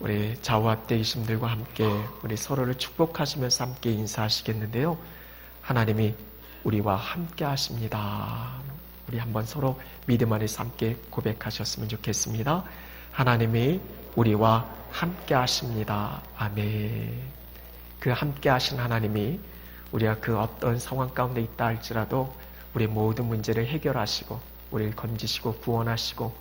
우리 좌우와 되이심들과 함께 우리 서로를 축복하시면서 함께 인사하시겠는데요. 하나님이 우리와 함께 하십니다. 우리 한번 서로 믿음 안에서 함께 고백하셨으면 좋겠습니다. 하나님이 우리와 함께 하십니다. 아멘. 그 함께 하신 하나님이 우리가 그 어떤 상황 가운데 있다 할지라도 우리의 모든 문제를 해결하시고 우리를 건지시고 구원하시고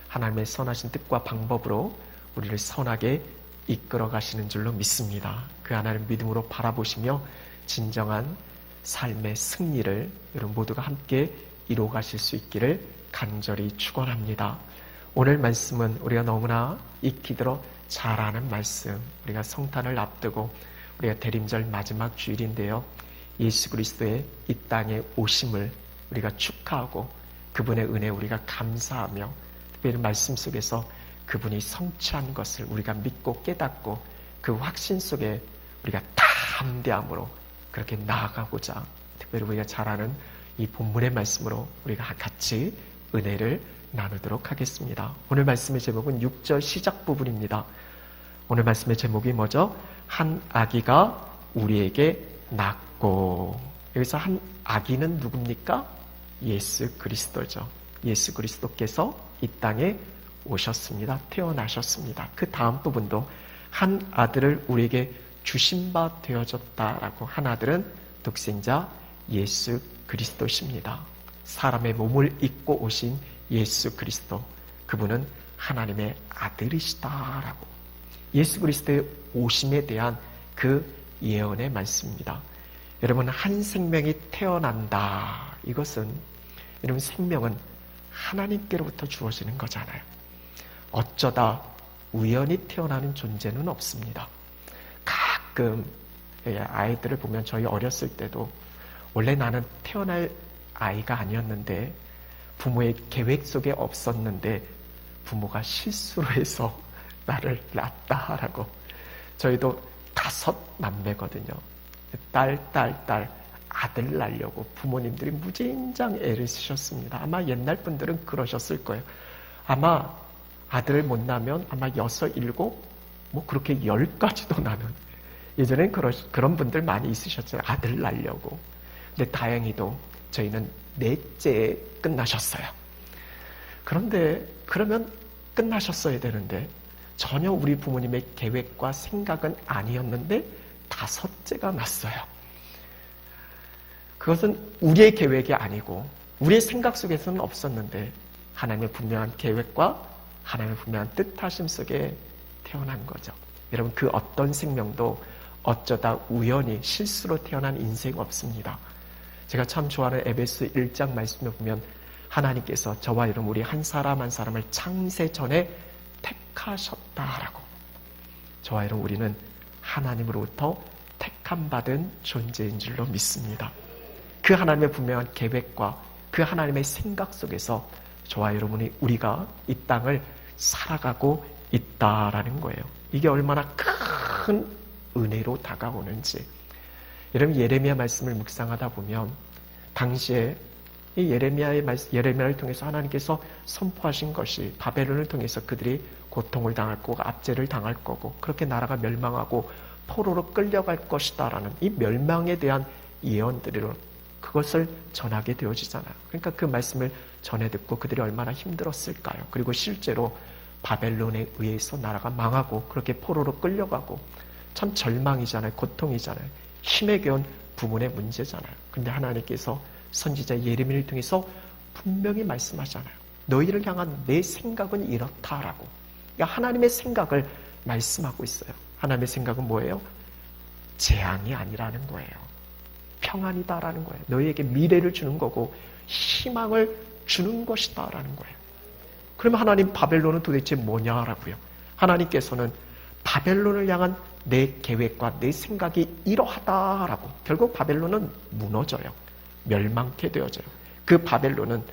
하나님의 선하신 뜻과 방법으로 우리를 선하게 이끌어 가시는 줄로 믿습니다. 그 하나님 믿음으로 바라보시며 진정한 삶의 승리를 여러분 모두가 함께 이루어 가실 수 있기를 간절히 축원합니다. 오늘 말씀은 우리가 너무나 익히 들어 잘 아는 말씀, 우리가 성탄을 앞두고 우리가 대림절 마지막 주일인데요. 예수 그리스도의 이 땅에 오심을 우리가 축하하고 그분의 은혜에 우리가 감사하며 특별히 말씀 속에서 그분이 성취한 것을 우리가 믿고 깨닫고 그 확신 속에 우리가 담대함으로 그렇게 나아가고자 특별히 우리가 잘 아는 이 본문의 말씀으로 우리가 같이 은혜를 나누도록 하겠습니다. 오늘 말씀의 제목은 6절 시작 부분입니다. 오늘 말씀의 제목이 뭐죠? 한 아기가 우리에게 낳고, 여기서 한 아기는 누굽니까? 예수 그리스도죠. 예수 그리스도께서 이 땅에 오셨습니다. 태어나셨습니다. 그 다음 부분도 한 아들을 우리에게 주신 바 되어졌다라고, 한 아들은 독생자 예수 그리스도십니다. 사람의 몸을 입고 오신 예수 그리스도, 그분은 하나님의 아들이시다라고, 예수 그리스도의 오심에 대한 그 예언의 말씀입니다. 여러분, 한 생명이 태어난다, 이것은 여러분 생명은 하나님께로부터 주어지는 거잖아요. 어쩌다 우연히 태어나는 존재는 없습니다. 가끔 아이들을 보면 저희 어렸을 때도 원래 나는 태어날 아이가 아니었는데 부모의 계획 속에 없었는데 부모가 실수로 해서 나를 낳았다라고. 저희도 5 남매거든요. 딸 아들 낳으려고 부모님들이 무진장 애를 쓰셨습니다. 아마 옛날 분들은 그러셨을 거예요. 아마 아들을 못 낳으면 아마 6, 7, 뭐 그렇게 10까지도 나는, 예전엔 그런 분들 많이 있으셨잖아요. 아들 낳으려고. 근데 다행히도 저희는 4째에 끝나셨어요. 그런데 그러면 끝나셨어야 되는데 전혀 우리 부모님의 계획과 생각은 아니었는데 5째가 났어요. 그것은 우리의 계획이 아니고 우리의 생각 속에서는 없었는데 하나님의 분명한 계획과 하나님의 분명한 뜻하심 속에 태어난 거죠. 여러분, 그 어떤 생명도 어쩌다 우연히 실수로 태어난 인생 없습니다. 제가 참 좋아하는 에베소 1장 말씀을 보면 하나님께서 저와 여러분 우리 한 사람 한 사람을 창세 전에 택하셨다라고. 저와 여러분 우리는 하나님으로부터 택함받은 존재인 줄로 믿습니다. 그 하나님의 분명한 계획과 그 하나님의 생각 속에서 저와 여러분이 우리가 이 땅을 살아가고 있다라는 거예요. 이게 얼마나 큰 은혜로 다가오는지. 여러분, 예레미야 말씀을 묵상하다 보면 당시에 이 예레미야를 통해서 하나님께서 선포하신 것이 바벨론을 통해서 그들이 고통을 당할 거고 압제를 당할 거고 그렇게 나라가 멸망하고 포로로 끌려갈 것이다라는 이 멸망에 대한 예언들로 그것을 전하게 되어지잖아요. 그러니까 그 말씀을 전해 듣고 그들이 얼마나 힘들었을까요? 그리고 실제로 바벨론에 의해서 나라가 망하고 그렇게 포로로 끌려가고 참 절망이잖아요. 고통이잖아요. 힘에 겨운 부분의 문제잖아요. 근데 하나님께서 선지자 예레미야를 통해서 분명히 말씀하잖아요. 너희를 향한 내 생각은 이렇다라고. 그러니까 하나님의 생각을 말씀하고 있어요. 하나님의 생각은 뭐예요? 재앙이 아니라는 거예요. 평안이다라는 거예요. 너희에게 미래를 주는 거고 희망을 주는 것이다라는 거예요. 그러면 하나님, 바벨론은 도대체 뭐냐라고요. 하나님께서는 바벨론을 향한 내 계획과 내 생각이 이러하다라고. 결국 바벨론은 무너져요. 멸망케 되어져요. 그 바벨론은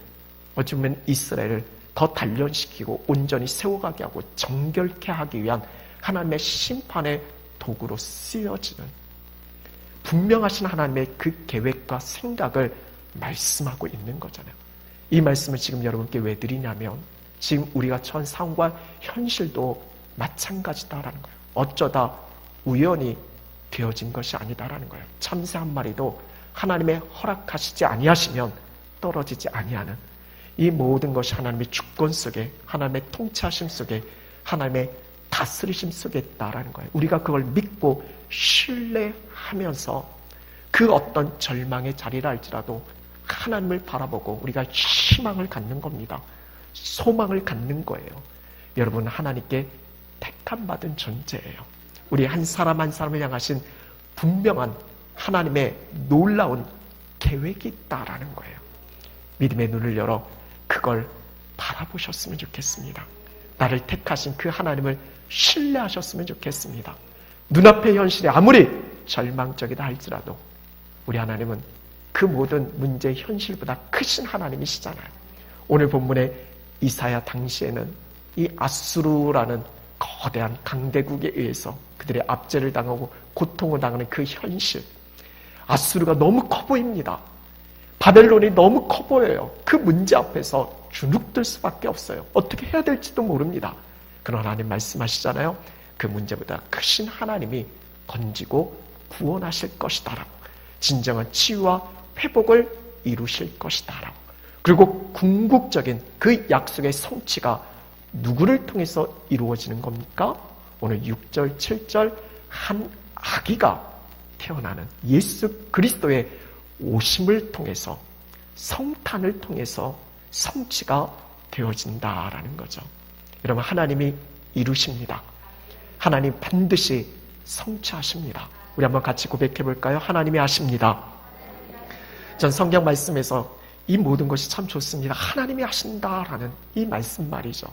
어찌 보면 이스라엘을 더 단련시키고 온전히 세워가게 하고 정결케 하기 위한 하나님의 심판의 도구로 쓰여지는 분명하신 하나님의 그 계획과 생각을 말씀하고 있는 거잖아요. 이 말씀을 지금 여러분께 왜 드리냐면 지금 우리가 처한 상황과 현실도 마찬가지다라는 거예요. 어쩌다 우연히 되어진 것이 아니다라는 거예요. 참새 한 마리도 하나님의 허락하시지 아니하시면 떨어지지 아니하는 이 모든 것이 하나님의 주권 속에, 하나님의 통치하심 속에, 하나님의 다스리심 속에 있다라는 거예요. 우리가 그걸 믿고 신뢰하면서 그 어떤 절망의 자리라 할지라도 하나님을 바라보고 우리가 희망을 갖는 겁니다. 소망을 갖는 거예요. 여러분, 하나님께 택함받은 존재예요. 우리 한 사람 한 사람을 향하신 분명한 하나님의 놀라운 계획이 있다라는 거예요. 믿음의 눈을 열어 그걸 바라보셨으면 좋겠습니다. 나를 택하신 그 하나님을 신뢰하셨으면 좋겠습니다. 눈앞의 현실이 아무리 절망적이다 할지라도 우리 하나님은 그 모든 문제의 현실보다 크신 하나님이시잖아요. 오늘 본문의 이사야 당시에는 이 아수르라는 거대한 강대국에 의해서 그들의 압제를 당하고 고통을 당하는 그 현실, 아수르가 너무 커 보입니다. 바벨론이 너무 커 보여요. 그 문제 앞에서 주눅들 수밖에 없어요. 어떻게 해야 될지도 모릅니다. 그러나 하나님 말씀하시잖아요. 그 문제보다 크신 하나님이 건지고 구원하실 것이다라고, 진정한 치유와 회복을 이루실 것이다라고, 그리고 궁극적인 그 약속의 성취가 누구를 통해서 이루어지는 겁니까? 오늘 6절, 7절 한 아기가 태어나는 예수 그리스도의 오심을 통해서, 성탄을 통해서 성취가 되어진다라는 거죠. 여러분, 하나님이 이루십니다. 하나님 반드시 성취하십니다. 우리 한번 같이 고백해 볼까요? 하나님이 하십니다. 전 성경 말씀에서 이 모든 것이 참 좋습니다. 하나님이 하신다라는 이 말씀 말이죠.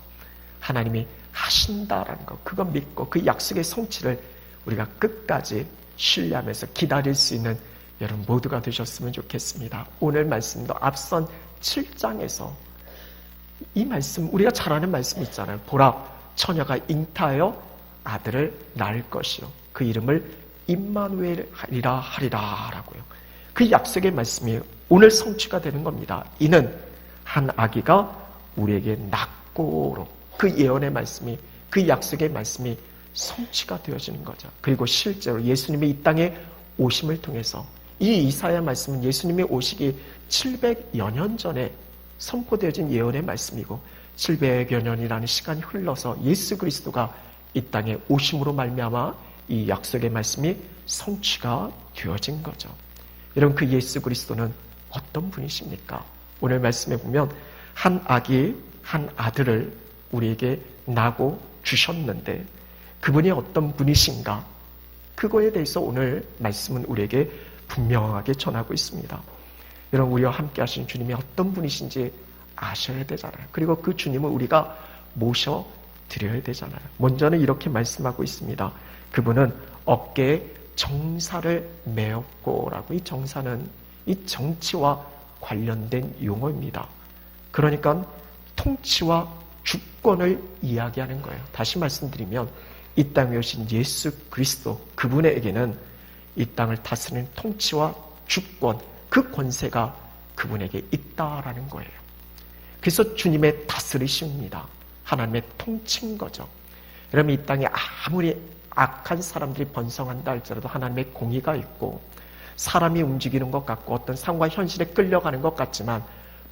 하나님이 하신다라는 것, 그거 믿고 그 약속의 성취를 우리가 끝까지 신뢰하면서 기다릴 수 있는 여러분 모두가 되셨으면 좋겠습니다. 오늘 말씀도 앞선 7장에서 이 말씀, 우리가 잘 아는 말씀 있잖아요. 보라, 처녀가 잉타하여 아들을 낳을 것이요, 그 이름을 임마누엘이라 하리라 라고요. 그 약속의 말씀이 오늘 성취가 되는 겁니다. 이는 한 아기가 우리에게 낳고로, 그 예언의 말씀이, 그 약속의 말씀이 성취가 되어지는 거죠. 그리고 실제로 예수님이 이 땅에 오심을 통해서, 이 이사야 말씀은 예수님이 오시기 700여 년 전에 선포되어진 예언의 말씀이고, 700여 년이라는 시간이 흘러서 예수 그리스도가 이 땅에 오심으로 말미암아 이 약속의 말씀이 성취가 되어진 거죠. 여러분, 그 예수 그리스도는 어떤 분이십니까? 오늘 말씀에 보면 한 아기, 한 아들을 우리에게 낳고 주셨는데 그분이 어떤 분이신가? 그거에 대해서 오늘 말씀은 우리에게 분명하게 전하고 있습니다. 여러분, 우리와 함께 하신 주님이 어떤 분이신지 아셔야 되잖아요. 그리고 그 주님을 우리가 모셔드려야 되잖아요. 먼저는 이렇게 말씀하고 있습니다. 그분은 어깨에 정사를 메었고라고. 이 정사는 이 정치와 관련된 용어입니다. 그러니까 통치와 주권을 이야기하는 거예요. 다시 말씀드리면 이 땅에 오신 예수 그리스도, 그분에게는 이 땅을 다스리는 통치와 주권, 그 권세가 그분에게 있다라는 거예요. 그래서 주님의 다스리십니다. 하나님의 통치인 거죠. 여러분, 이 땅에 아무리 악한 사람들이 번성한다 할지라도 하나님의 공의가 있고, 사람이 움직이는 것 같고 어떤 상황과 현실에 끌려가는 것 같지만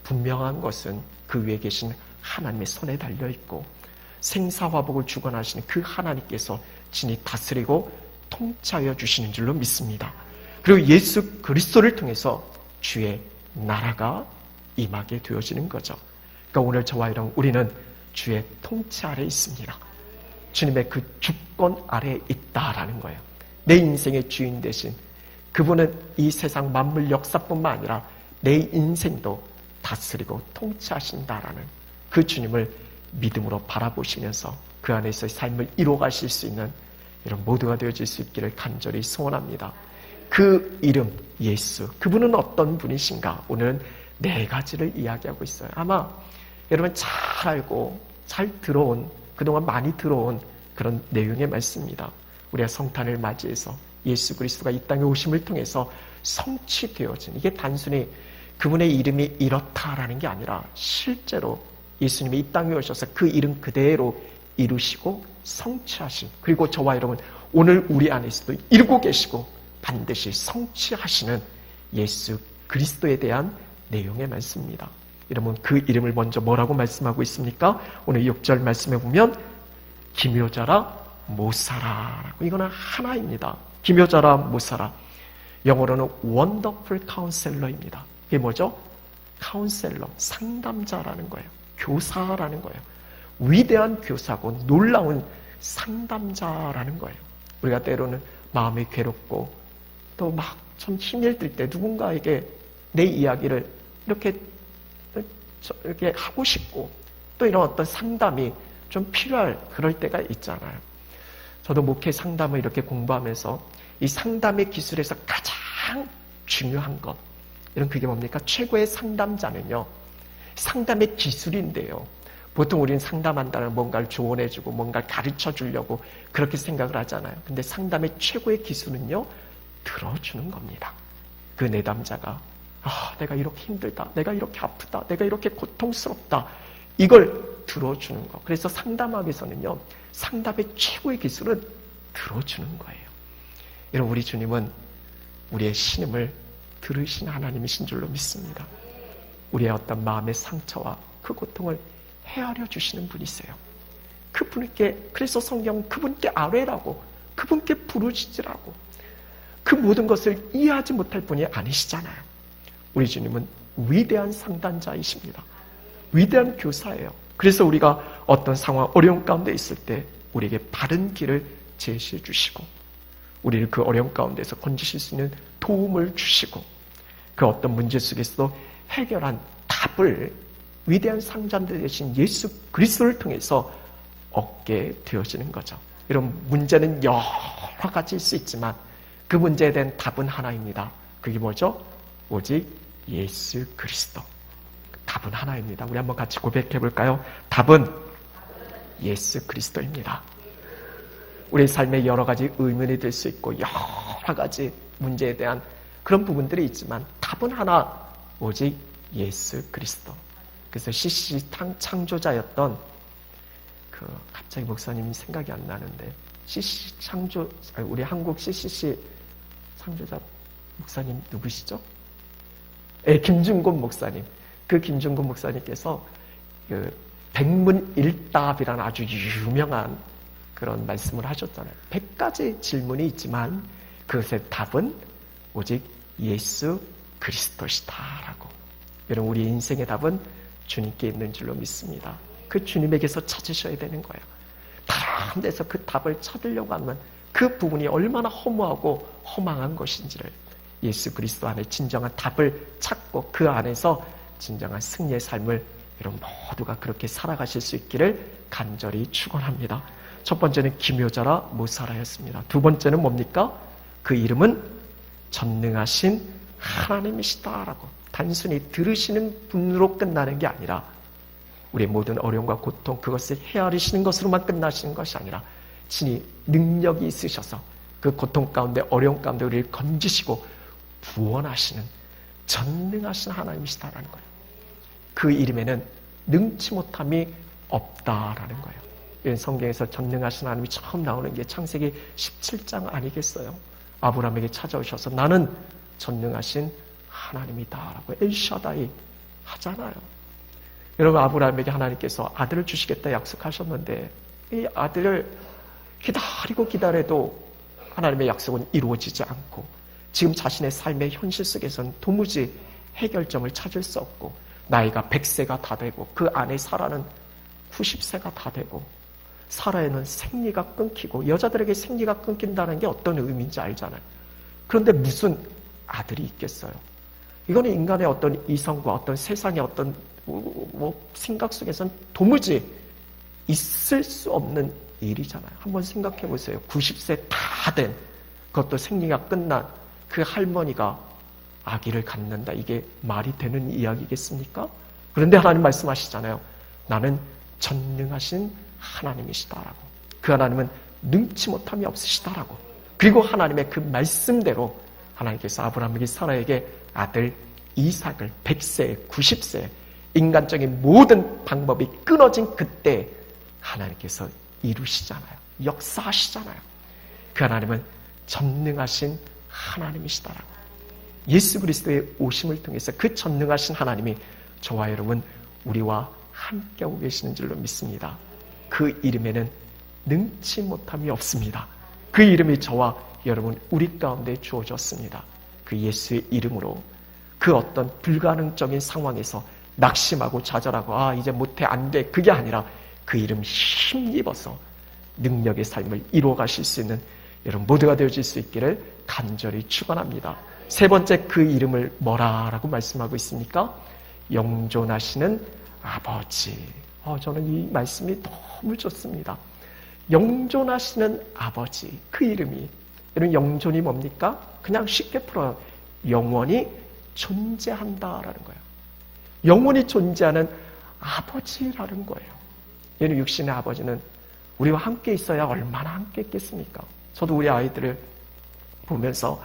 분명한 것은 그 위에 계신 하나님의 손에 달려있고, 생사화복을 주관하시는 그 하나님께서 진히 다스리고 통치하여 주시는 줄로 믿습니다. 그리고 예수 그리스도를 통해서 주의 나라가 임하게 되어지는 거죠. 그러니까 오늘 저와 여러분, 우리는 주의 통치 아래 있습니다. 주님의 그 주권 아래에 있다라는 거예요. 내 인생의 주인 되신 그분은 이 세상 만물 역사뿐만 아니라 내 인생도 다스리고 통치하신다라는 그 주님을 믿음으로 바라보시면서 그 안에서 삶을 이루어가실 수 있는 이런 모두가 되어질 수 있기를 간절히 소원합니다. 그 이름 예수, 그분은 어떤 분이신가? 오늘은 4가지를 이야기하고 있어요. 아마 여러분 잘 알고 잘 들어온, 그동안 많이 들어온 그런 내용의 말씀입니다. 우리가 성탄을 맞이해서 예수 그리스도가 이 땅에 오심을 통해서 성취되어진, 이게 단순히 그분의 이름이 이렇다라는 게 아니라 실제로 예수님이 이 땅에 오셔서 그 이름 그대로 이루시고 성취하신, 그리고 저와 여러분 오늘 우리 안에서도 이루고 계시고 반드시 성취하시는 예수 그리스도에 대한 내용의 말씀입니다. 여러분 그 이름을 먼저 뭐라고 말씀하고 있습니까? 오늘 6절 말씀에 보면 기묘자라 모사라라고, 이거는 하나입니다. 기묘자라 모사라, 영어로는 원더풀 카운셀러입니다. 이게 뭐죠? 카운셀러, 상담자라는 거예요. 교사라는 거예요. 위대한 교사고 놀라운 상담자라는 거예요. 우리가 때로는 마음이 괴롭고 또 막 좀 힘이 들 때 누군가에게 내 이야기를 이렇게 하고 싶고 또 이런 어떤 상담이 좀 필요할 그럴 때가 있잖아요. 저도 목회 상담을 이렇게 공부하면서 이 상담의 기술에서 가장 중요한 것, 이런 그게 뭡니까? 최고의 상담자는요, 상담의 기술인데요. 보통 우리는 상담한다는 뭔가를 조언해주고 뭔가를 가르쳐주려고 그렇게 생각을 하잖아요. 근데 상담의 최고의 기술은요, 들어주는 겁니다. 그 내담자가 내가 이렇게 힘들다, 내가 이렇게 아프다, 내가 이렇게 고통스럽다, 이걸 들어주는 거. 그래서 상담학에서는요, 상담의 최고의 기술은 들어주는 거예요. 여러분, 우리 주님은 우리의 신음을 들으신 하나님이신 줄로 믿습니다. 우리의 어떤 마음의 상처와 그 고통을 헤아려 주시는 분이세요. 그분께, 그래서 성경 그분께 아뢰라고, 그분께 부르짖으라고, 그 모든 것을 이해하지 못할 분이 아니시잖아요. 우리 주님은 위대한 상담자이십니다. 위대한 교사예요. 그래서 우리가 어떤 상황, 어려운 가운데 있을 때 우리에게 바른 길을 제시해 주시고, 우리를 그 어려운 가운데서 건지실 수 있는 도움을 주시고, 그 어떤 문제 속에서도 해결한 답을 위대한 상담자 되신 예수 그리스도를 통해서 얻게 되어지는 거죠. 이런 문제는 여러 가지일 수 있지만 그 문제에 대한 답은 하나입니다. 그게 뭐죠? 오직 예수 그리스도. 답은 하나입니다. 우리 한번 같이 고백해 볼까요? 답은 예수 그리스도입니다. 우리 삶에 여러 가지 의문이 될 수 있고 여러 가지 문제에 대한 그런 부분들이 있지만 답은 하나, 오직 예수 그리스도. 그래서 CCC 창조자였던 갑자기 목사님이 생각이 안 나는데, CCC 우리 한국 CCC 창조자 목사님 누구시죠? 네, 김중곤 목사님. 그 김중곤 목사님께서 백문일답이라는 아주 유명한 그런 말씀을 하셨잖아요. 100가지 질문이 있지만 그것의 답은 오직 예수 그리스도시다라고. 여러분, 우리 인생의 답은 주님께 있는 줄로 믿습니다. 그 주님에게서 찾으셔야 되는 거예요. 다른 데서 그 답을 찾으려고 하면 그 부분이 얼마나 허무하고 허망한 것인지를, 예수 그리스도 안에 진정한 답을 찾고 그 안에서 진정한 승리의 삶을 여러분 모두가 그렇게 살아가실 수 있기를 간절히 축원합니다. 첫 번째는 기묘자라 모사라였습니다. 두 번째는 뭡니까? 그 이름은 전능하신 하나님이시다라고. 단순히 들으시는 분으로 끝나는 게 아니라 우리의 모든 어려움과 고통, 그것을 헤아리시는 것으로만 끝나시는 것이 아니라 친히 능력이 있으셔서 그 고통 가운데, 어려움 가운데 우리를 건지시고 구원하시는 전능하신 하나님이시다라는 거예요. 그 이름에는 능치 못함이 없다라는 거예요. 성경에서 전능하신 하나님이 처음 나오는 게 창세기 17장 아니겠어요? 아브라함에게 찾아오셔서 나는 전능하신 하나님이다라고 엘샤다이 하잖아요. 여러분, 아브라함에게 하나님께서 아들을 주시겠다 약속하셨는데 이 아들을 기다려도 하나님의 약속은 이루어지지 않고, 지금 자신의 삶의 현실 속에서는 도무지 해결점을 찾을 수 없고, 나이가 100세가 다 되고 그 안에 사라는 90세가 다 되고, 사라에는 생리가 끊기고, 여자들에게 생리가 끊긴다는 게 어떤 의미인지 알잖아요. 그런데 무슨 아들이 있겠어요? 이거는 인간의 어떤 이성과 어떤 세상의 어떤 생각 속에서는 도무지 있을 수 없는 일이잖아요. 한번 생각해 보세요. 90세 다 된, 그것도 생리가 끝난 그 할머니가 아기를 갖는다. 이게 말이 되는 이야기겠습니까? 그런데 하나님 말씀하시잖아요. 나는 전능하신 하나님이시다라고. 그 하나님은 능치 못함이 없으시다라고. 그리고 하나님의 그 말씀대로 하나님께서 아브라함에게, 사라에게 아들 이삭을 100세, 90세 인간적인 모든 방법이 끊어진 그때 하나님께서 이루시잖아요. 역사하시잖아요. 그 하나님은 전능하신 하나님이시다라고. 예수 그리스도의 오심을 통해서 그 전능하신 하나님이 저와 여러분 우리와 함께하고 계시는 줄로 믿습니다. 그 이름에는 능치 못함이 없습니다. 그 이름이 저와 여러분 우리 가운데 주어졌습니다. 그 예수의 이름으로 그 어떤 불가능적인 상황에서 낙심하고 좌절하고 이제 못해 안 돼 그게 아니라 그 이름 힘입어서 능력의 삶을 이루어 가실 수 있는 여러분 모두가 되어질 수 있기를 간절히 축원합니다. 세 번째 그 이름을 뭐라라고 말씀하고 있습니까? 영존하시는 아버지. 저는 이 말씀이 너무 좋습니다. 영존하시는 아버지. 그 이름이 여러분 영존이 뭡니까? 그냥 쉽게 풀어요. 영원히 존재한다라는 거예요. 영원히 존재하는 아버지라는 거예요. 여러분 육신의 아버지는 우리와 함께 있어야 얼마나 함께 있겠습니까? 저도 우리 아이들을 보면서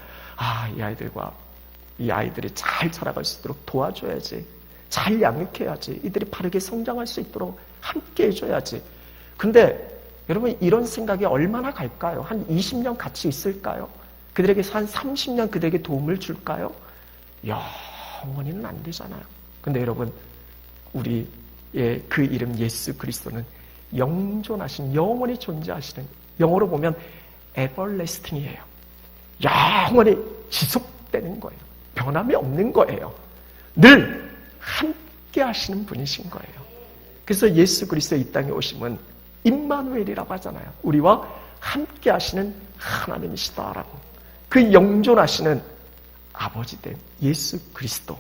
이 아이들이 잘 자라갈 수 있도록 도와줘야지. 잘 양육해야지. 이들이 바르게 성장할 수 있도록 함께 해줘야지. 근데 여러분 이런 생각이 얼마나 갈까요? 한 20년 같이 있을까요? 그들에게 한 30년 그들에게 도움을 줄까요? 영원히는 안 되잖아요. 근데 여러분 우리의 그 이름 예수 그리스도는 영존하신 영원히 존재하시는 영어로 보면 everlasting이에요. 영원히 지속되는 거예요. 변함이 없는 거예요. 늘 함께 하시는 분이신 거예요. 그래서 예수 그리스도의 이 땅에 오심은 임마누엘이라고 하잖아요. 우리와 함께 하시는 하나님이시다라고. 그 영존하시는 아버지된 예수 그리스도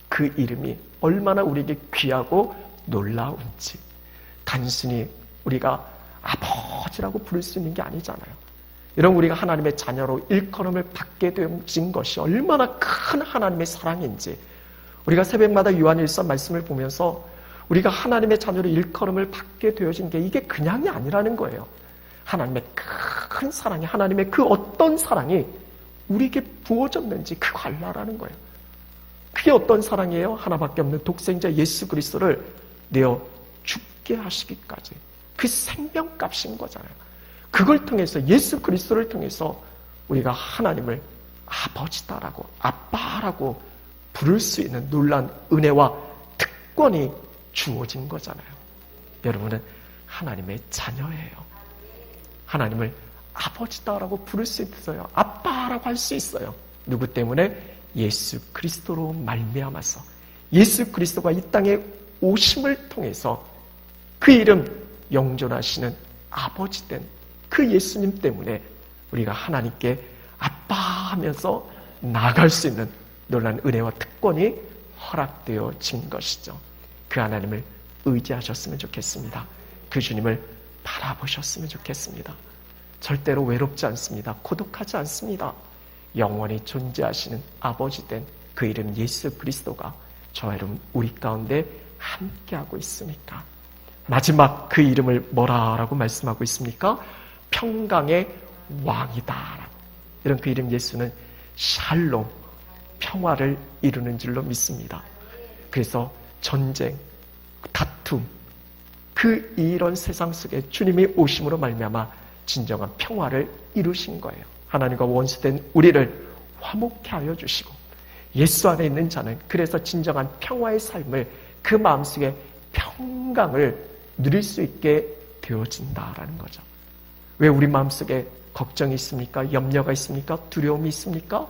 그 이름이 얼마나 우리에게 귀하고 놀라운지 단순히 우리가 아버지라고 부를 수 있는 게 아니잖아요. 이런 우리가 하나님의 자녀로 일컬음을 받게 되어진 것이 얼마나 큰 하나님의 사랑인지 우리가 새벽마다 요한일서 말씀을 보면서 우리가 하나님의 자녀로 일컬음을 받게 되어진 게 이게 그냥이 아니라는 거예요. 하나님의 큰 사랑이 하나님의 그 어떤 사랑이 우리에게 부어졌는지 그거 알라라는 거예요. 그게 어떤 사랑이에요? 하나밖에 없는 독생자 예수 그리스도를 내어 죽게 하시기까지 그 생명값인 거잖아요. 그걸 통해서 예수 그리스도를 통해서 우리가 하나님을 아버지다라고 아빠라고 부를 수 있는 놀라운 은혜와 특권이 주어진 거잖아요. 여러분은 하나님의 자녀예요. 하나님을 아버지다라고 부를 수 있어요. 아빠라고 할 수 있어요. 누구 때문에? 예수 그리스도로 말미암아서 예수 그리스도가 이 땅에 오심을 통해서 그 이름 영존하시는 아버지 된 그 예수님 때문에 우리가 하나님께 아빠 하면서 나아갈 수 있는 놀라운 은혜와 특권이 허락되어진 것이죠. 그 하나님을 의지하셨으면 좋겠습니다. 그 주님을 바라보셨으면 좋겠습니다. 절대로 외롭지 않습니다. 고독하지 않습니다. 영원히 존재하시는 아버지 된 그 이름 예수 그리스도가 저와 여러분 우리 가운데 함께하고 있으니까 마지막 그 이름을 뭐라고 말씀하고 있습니까? 평강의 왕이다. 이런 그 이름 예수는 샬롬, 평화를 이루는 줄로 믿습니다. 그래서 전쟁, 다툼, 이런 세상 속에 주님이 오심으로 말미암아 진정한 평화를 이루신 거예요. 하나님과 원수된 우리를 화목케 하여 주시고 예수 안에 있는 자는 그래서 진정한 평화의 삶을 그 마음속에 평강을 누릴 수 있게 되어진다라는 거죠. 왜 우리 마음속에 걱정이 있습니까? 염려가 있습니까? 두려움이 있습니까?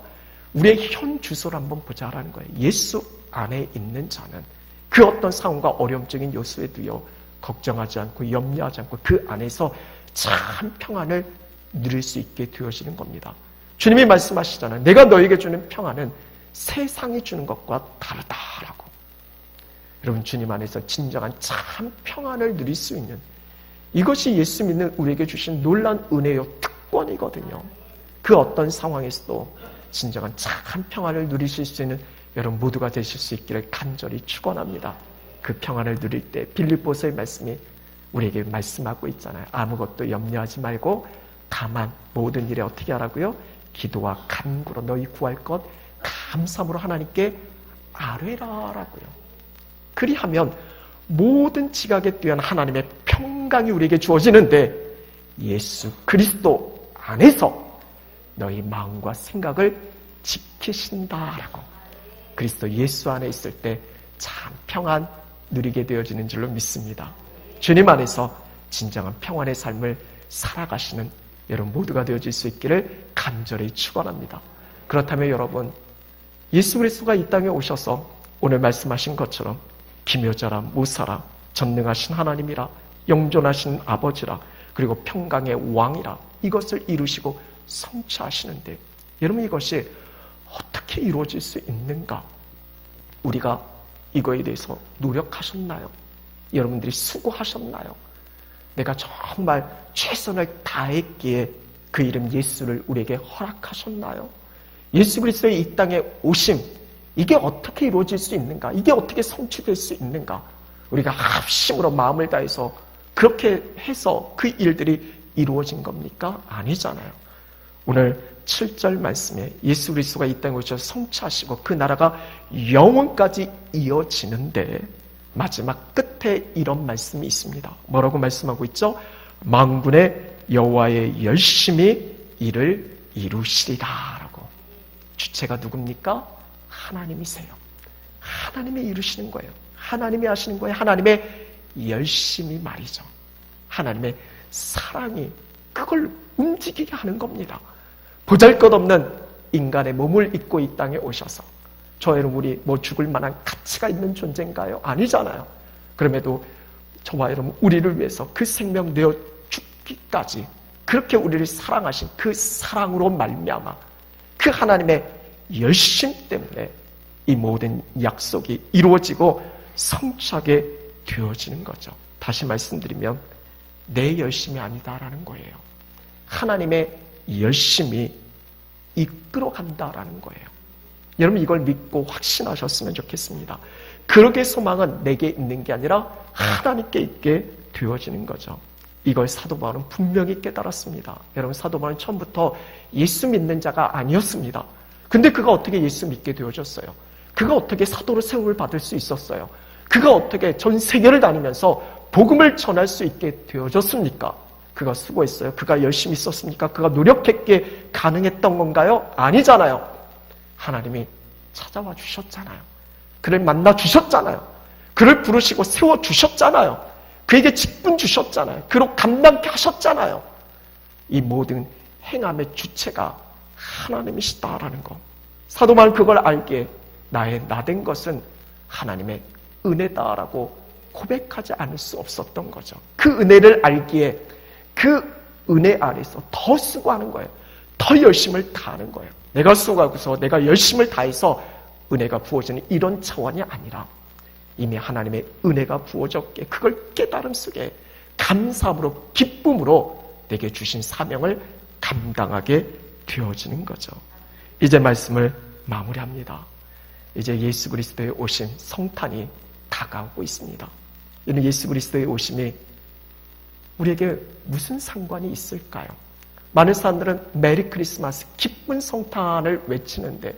우리의 현 주소를 한번 보자라는 거예요. 예수 안에 있는 자는 그 어떤 상황과 어려움적인 요소에 두여 걱정하지 않고 염려하지 않고 그 안에서 참 평안을 누릴 수 있게 되어지는 겁니다. 주님이 말씀하시잖아요. 내가 너에게 주는 평안은 세상이 주는 것과 다르다라고. 여러분 주님 안에서 진정한 참 평안을 누릴 수 있는 이것이 예수 믿는 우리에게 주신 놀라운 은혜요 특권이거든요. 그 어떤 상황에서도 진정한 참 평안을 누리실 수 있는 여러분 모두가 되실 수 있기를 간절히 축원합니다. 그 평안을 누릴 때 빌립보서의 말씀이 우리에게 말씀하고 있잖아요. 아무것도 염려하지 말고 다만 모든 일에 어떻게 하라고요? 기도와 간구로 너희 구할 것 감사함으로 하나님께 아뢰라라고요. 그리하면 모든 지각에 뛰어난 하나님의 평강이 우리에게 주어지는데 예수 그리스도 안에서 너희 마음과 생각을 지키신다라고. 그리스도 예수 안에 있을 때 참 평안 누리게 되어지는 줄로 믿습니다. 주님 안에서 진정한 평안의 삶을 살아가시는 여러분 모두가 되어질 수 있기를 간절히 축원합니다. 그렇다면 여러분, 예수 그리스도가 이 땅에 오셔서 오늘 말씀하신 것처럼 기묘자라 모사라 전능하신 하나님이라 영존하신 아버지라 그리고 평강의 왕이라 이것을 이루시고 성취하시는데 여러분 이것이 어떻게 이루어질 수 있는가? 우리가 이거에 대해서 노력하셨나요? 여러분들이 수고하셨나요? 내가 정말 최선을 다했기에 그 이름 예수를 우리에게 허락하셨나요? 예수 그리스도의 이 땅에 오심, 이게 어떻게 이루어질 수 있는가? 이게 어떻게 성취될 수 있는가? 우리가 합심으로 마음을 다해서 그렇게 해서 그 일들이 이루어진 겁니까? 아니잖아요. 오늘 7절 말씀에 예수 그리스도가 이 땅에 오셔서 성취하시고 그 나라가 영원까지 이어지는데 마지막 끝에 이런 말씀이 있습니다. 뭐라고 말씀하고 있죠? 만군의 여호와의 열심히 이를 이루시리라 라고. 주체가 누굽니까? 하나님이세요. 하나님이 이루시는 거예요. 하나님이 하시는 거예요. 하나님의 열심히 말이죠. 하나님의 사랑이 그걸 움직이게 하는 겁니다. 보잘것없는 인간의 몸을 입고 이 땅에 오셔서 저 여러분 우리 뭐 죽을 만한 가치가 있는 존재인가요? 아니잖아요. 그럼에도 저와 여러분 우리를 위해서 그 생명 내어 죽기까지 그렇게 우리를 사랑하신 그 사랑으로 말미암아 그 하나님의 열심 때문에 이 모든 약속이 이루어지고 성취하게 되어지는 거죠. 다시 말씀드리면 내 열심이 아니다라는 거예요. 하나님의 열심히 이끌어간다라는 거예요. 여러분 이걸 믿고 확신하셨으면 좋겠습니다. 그러게 소망은 내게 있는 게 아니라 하나님께 있게 되어지는 거죠. 이걸 사도 바울은 분명히 깨달았습니다. 여러분 사도 바울은 처음부터 예수 믿는 자가 아니었습니다. 근데 그가 어떻게 예수 믿게 되어졌어요? 그가 어떻게 사도로 세움을 받을 수 있었어요? 그가 어떻게 전 세계를 다니면서 복음을 전할 수 있게 되어졌습니까? 그가 수고했어요? 그가 열심히 썼습니까? 그가 노력했기에 가능했던 건가요? 아니잖아요. 하나님이 찾아와 주셨잖아요. 그를 만나 주셨잖아요. 그를 부르시고 세워 주셨잖아요. 그에게 직분 주셨잖아요. 그로 감당케 하셨잖아요. 이 모든 행함의 주체가 하나님이시다라는 거. 사도 바울은 그걸 알기에 나의 나된 것은 하나님의 은혜다라고 고백하지 않을 수 없었던 거죠. 그 은혜를 알기에 그 은혜 아래서 더 수고하는 거예요. 더 열심을 다하는 거예요. 내가 수고하고서 내가 열심을 다해서 은혜가 부어지는 이런 차원이 아니라 이미 하나님의 은혜가 부어졌기에 그걸 깨달음 속에 감사함으로 기쁨으로 내게 주신 사명을 감당하게 되어지는 거죠. 이제 말씀을 마무리합니다. 이제 예수 그리스도의 오심 성탄이 다가오고 있습니다. 이는 예수 그리스도의 오심이 우리에게 무슨 상관이 있을까요? 많은 사람들은 메리 크리스마스 기쁜 성탄을 외치는데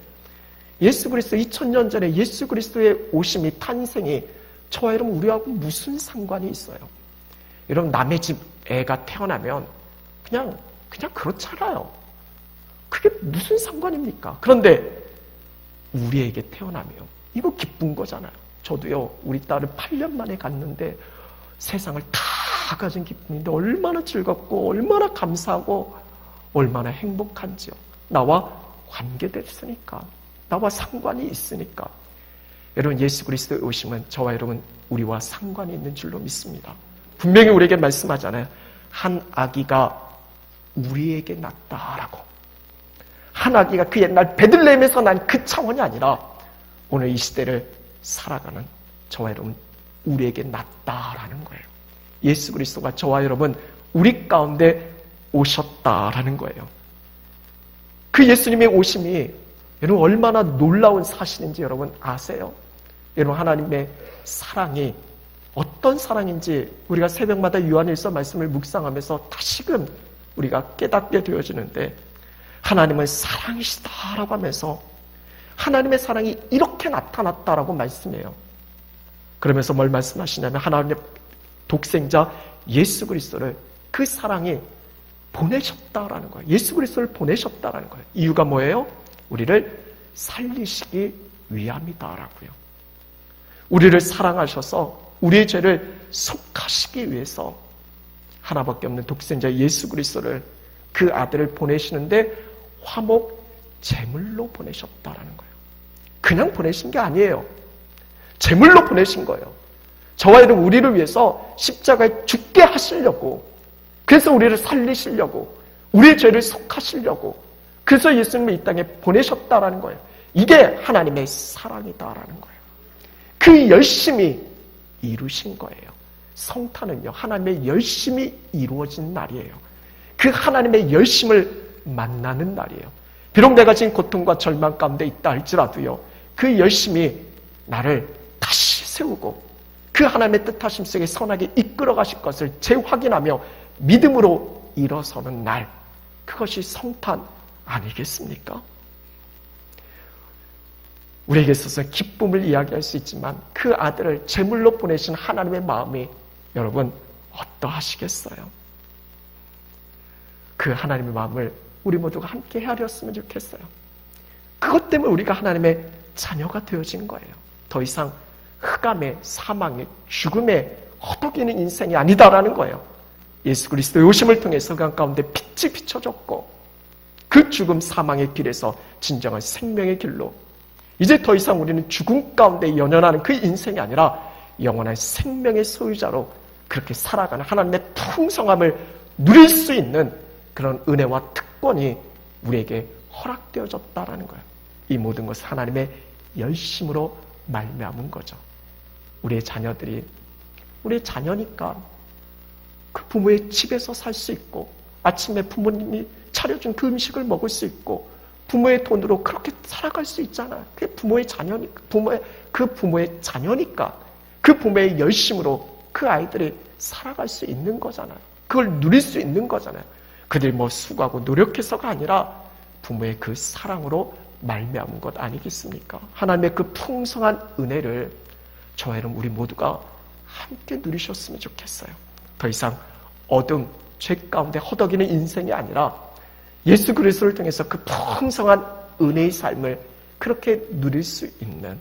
예수 그리스도 2000년 전에 예수 그리스도의 오심이 탄생이 저와 여러분 우리하고 무슨 상관이 있어요? 여러분 남의 집 애가 태어나면 그냥 그렇잖아요. 그게 무슨 상관입니까? 그런데 우리에게 태어나면 이거 기쁜 거잖아요. 저도요 우리 딸을 8년 만에 갔는데 세상을 다 가진 기쁨인데 얼마나 즐겁고 얼마나 감사하고 얼마나 행복한지요. 나와 관계됐으니까, 나와 상관이 있으니까. 여러분 예수 그리스도의 오심은 저와 여러분 우리와 상관이 있는 줄로 믿습니다. 분명히 우리에게 말씀하잖아요. 한 아기가 우리에게 났다라고. 한 아기가 그 옛날 베들레헴에서 난 그 차원이 아니라 오늘 이 시대를 살아가는 저와 여러분 우리에게 났다라는 거예요. 예수 그리스도가 저와 여러분 우리 가운데 오셨다라는 거예요. 그 예수님의 오심이 여러분 얼마나 놀라운 사실인지 여러분 아세요? 여러분 하나님의 사랑이 어떤 사랑인지 우리가 새벽마다 요한일서 말씀을 묵상하면서 다시금 우리가 깨닫게 되어지는데 하나님은 사랑이시다라고 하면서 하나님의 사랑이 이렇게 나타났다라고 말씀해요. 그러면서 뭘 말씀하시냐면 하나님의 독생자 예수 그리스도를 그 사랑이 보내셨다라는 거예요. 예수 그리스도를 보내셨다라는 거예요. 이유가 뭐예요? 우리를 살리시기 위함이다라고요. 우리를 사랑하셔서 우리의 죄를 속하시기 위해서 하나밖에 없는 독생자 예수 그리스도를 그 아들을 보내시는데 화목 제물로 보내셨다라는 거예요. 그냥 보내신 게 아니에요. 제물로 보내신 거예요. 저와 여러분 우리를 위해서 십자가에 죽게 하시려고, 그래서 우리를 살리시려고, 우리의 죄를 속하시려고, 그래서 예수님을 이 땅에 보내셨다라는 거예요. 이게 하나님의 사랑이다라는 거예요. 그 열심히 이루신 거예요. 성탄은요, 하나님의 열심이 이루어진 날이에요. 그 하나님의 열심을 만나는 날이에요. 비록 내가 지금 고통과 절망 가운데 있다 할지라도요, 그 열심이 나를 다시 세우고 그 하나님의 뜻하심 속에 선하게 이끌어 가실 것을 재확인하며 믿음으로 일어서는 날, 그것이 성탄 아니겠습니까? 우리에게 있어서 기쁨을 이야기할 수 있지만 그 아들을 제물로 보내신 하나님의 마음이 여러분 어떠하시겠어요? 그 하나님의 마음을 우리 모두가 함께 헤아렸으면 좋겠어요. 그것 때문에 우리가 하나님의 자녀가 되어진 거예요. 더 이상 흑암의, 사망의, 죽음의 허덕이는 인생이 아니다라는 거예요. 예수 그리스도의 오심을 통해서 그 가운데 빛이 비춰졌고 그 죽음, 사망의 길에서 진정한 생명의 길로, 이제 더 이상 우리는 죽음 가운데 연연하는 그 인생이 아니라 영원한 생명의 소유자로 그렇게 살아가는 하나님의 풍성함을 누릴 수 있는 그런 은혜와 특권이 우리에게 허락되어졌다라는 거예요. 이 모든 것은 하나님의 열심으로 말미암은 거죠. 우리의 자녀들이, 우리의 자녀니까 그 부모의 집에서 살 수 있고, 아침에 부모님이 차려준 그 음식을 먹을 수 있고, 부모의 돈으로 그렇게 살아갈 수 있잖아요. 그게 부모의 자녀니까, 그 부모의 자녀니까, 그 부모의 열심으로 그 아이들이 살아갈 수 있는 거잖아요. 그걸 누릴 수 있는 거잖아요. 그들이 뭐 수고하고 노력해서가 아니라 부모의 그 사랑으로 말미암은 것 아니겠습니까? 하나님의 그 풍성한 은혜를 저와 여러분 우리 모두가 함께 누리셨으면 좋겠어요. 더 이상 어둠, 죄 가운데 허덕이는 인생이 아니라 예수 그리스도를 통해서 그 풍성한 은혜의 삶을 그렇게 누릴 수 있는,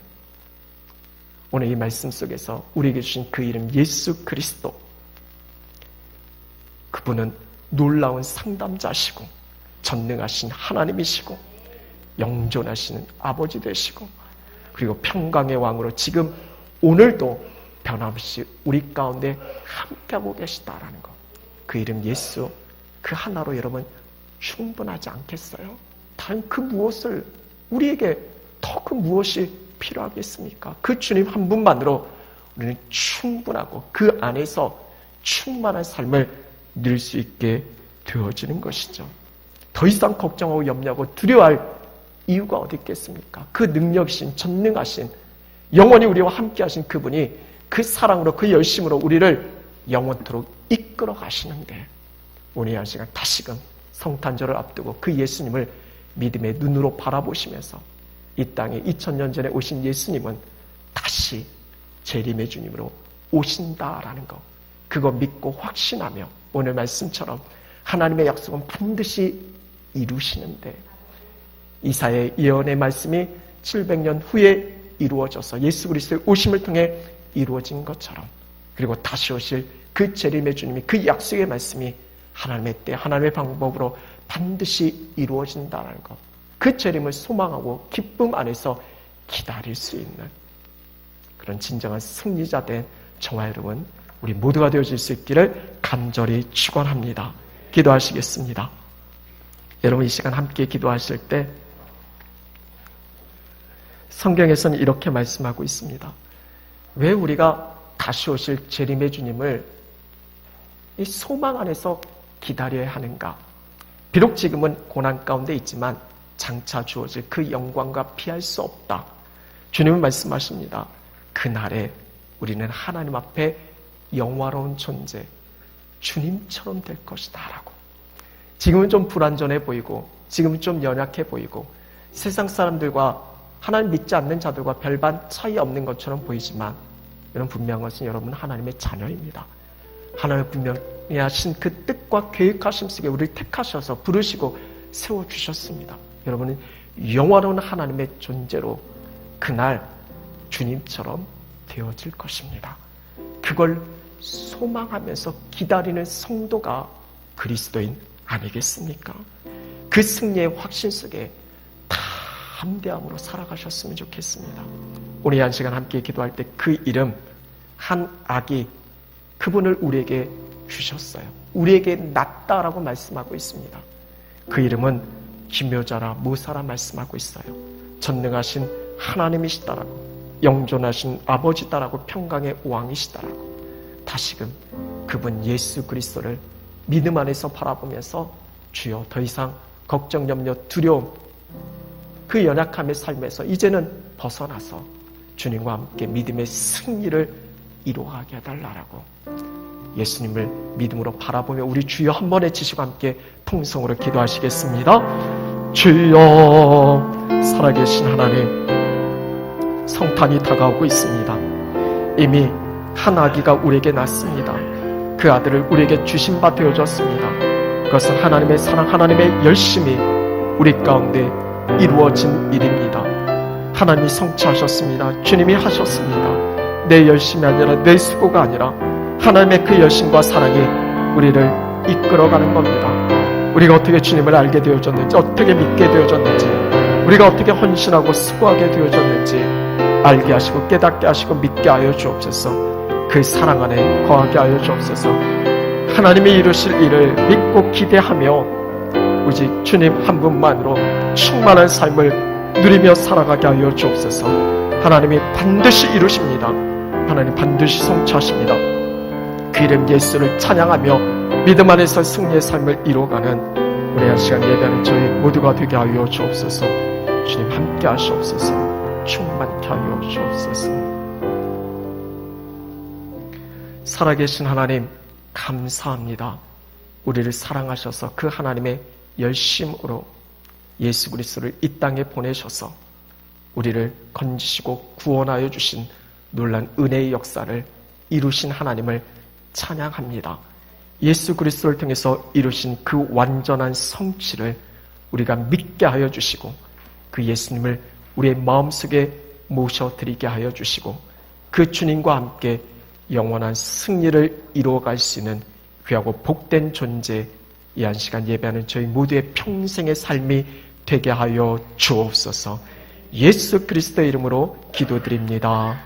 오늘 이 말씀 속에서 우리에게 주신 그 이름 예수 그리스도, 그분은 놀라운 상담자시고 전능하신 하나님이시고 영존하시는 아버지 되시고, 그리고 평강의 왕으로 지금 오늘도 변함없이 우리 가운데 함께하고 계시다라는 것, 그 이름 예수, 그 하나로 여러분 충분하지 않겠어요? 다른 그 무엇을, 우리에게 더 그 무엇이 필요하겠습니까? 그 주님 한 분만으로 우리는 충분하고 그 안에서 충만한 삶을 누릴 수 있게 되어지는 것이죠. 더 이상 걱정하고 염려하고 두려워할 이유가 어디 있겠습니까? 그 능력이신, 전능하신, 영원히 우리와 함께 하신 그분이 그 사랑으로, 그 열심으로 우리를 영원토록 이끌어 가시는데, 오늘 이 시간 다시금 성탄절을 앞두고 그 예수님을 믿음의 눈으로 바라보시면서 이 땅에 2000년 전에 오신 예수님은 다시 재림의 주님으로 오신다라는 것, 그거 믿고 확신하며 오늘 말씀처럼 하나님의 약속은 반드시 이루시는데, 이사야의 예언의 말씀이 700년 후에 이루어져서 예수 그리스도의 오심을 통해 이루어진 것처럼, 그리고 다시 오실 그 재림의 주님이, 그 약속의 말씀이 하나님의 때, 하나님의 방법으로 반드시 이루어진다는 것, 그 재림을 소망하고 기쁨 안에서 기다릴 수 있는 그런 진정한 승리자 된 저와 여러분 우리 모두가 되어질 수 있기를 간절히 축원합니다. 기도하시겠습니다. 여러분 이 시간 함께 기도하실 때 성경에서는 이렇게 말씀하고 있습니다. 왜 우리가 다시 오실 재림의 주님을 이 소망 안에서 기다려야 하는가? 비록 지금은 고난 가운데 있지만 장차 주어질 그 영광과 피할 수 없다. 주님은 말씀하십니다. 그날에 우리는 하나님 앞에 영화로운 존재, 주님처럼 될 것이다 라고. 지금은 좀 불완전해 보이고, 지금은 좀 연약해 보이고, 세상 사람들과 하나님 믿지 않는 자들과 별반 차이 없는 것처럼 보이지만, 여러분 분명한 것은 여러분 하나님의 자녀입니다. 하나님 분명히 하신 그 뜻과 계획하심 속에 우리를 택하셔서 부르시고 세워주셨습니다. 여러분은 영원한 하나님의 존재로 그날 주님처럼 되어질 것입니다. 그걸 소망하면서 기다리는 성도가 그리스도인 아니겠습니까? 그 승리의 확신 속에 담대함으로 살아가셨으면 좋겠습니다. 오늘 한 시간 함께 기도할 때 그 이름 한 아기 그분을 우리에게 주셨어요. 우리에게 낳았다라고 말씀하고 있습니다. 그 이름은 기묘자라 모사라 말씀하고 있어요. 전능하신 하나님이시다라고, 영존하신 아버지다라고, 평강의 왕이시다라고. 다시금 그분 예수 그리스도를 믿음 안에서 바라보면서 주여 더 이상 걱정, 염려, 두려움 그 연약함의 삶에서 이제는 벗어나서 주님과 함께 믿음의 승리를 이루어가게 해달라고 예수님을 믿음으로 바라보며 우리 주여 한 번 외치시고 함께 통성으로 기도하시겠습니다. 주여, 살아계신 하나님, 성탄이 다가오고 있습니다. 이미 한 아기가 우리에게 낳습니다. 그 아들을 우리에게 주신 바 되어졌습니다. 그것은 하나님의 사랑, 하나님의 열심이 우리 가운데 이루어진 일입니다. 하나님이 성취하셨습니다. 주님이 하셨습니다. 내 열심이 아니라, 내 수고가 아니라 하나님의 그 열심과 사랑이 우리를 이끌어가는 겁니다. 우리가 어떻게 주님을 알게 되어졌는지, 어떻게 믿게 되어졌는지, 우리가 어떻게 헌신하고 수고하게 되어졌는지 알게 하시고 깨닫게 하시고 믿게 하여 주옵소서. 그 사랑 안에 거하게 하여 주옵소서. 하나님이 이루실 일을 믿고 기대하며 오직 주님 한 분만으로 충만한 삶을 누리며 살아가게 하여 주옵소서. 하나님이 반드시 이루십니다. 하나님 반드시 성취하십니다. 그 이름 예수를 찬양하며 믿음 안에서 승리의 삶을 이루어가는 우리 한 시간 예배하는 저희 모두가 되게 하여 주옵소서. 주님 함께 하시옵소서. 충만케 하여 주옵소서. 살아계신 하나님 감사합니다. 우리를 사랑하셔서 그 하나님의 열심으로 예수 그리스도를 이 땅에 보내셔서 우리를 건지시고 구원하여 주신 놀란 은혜의 역사를 이루신 하나님을 찬양합니다. 예수 그리스도를 통해서 이루신 그 완전한 성취를 우리가 믿게 하여 주시고 그 예수님을 우리의 마음속에 모셔드리게 하여 주시고 그 주님과 함께 영원한 승리를 이루어갈 수 있는 귀하고 복된 존재, 이 한 시간 예배하는 저희 모두의 평생의 삶이 되게 하여 주옵소서. 예수 그리스도의 이름으로 기도드립니다.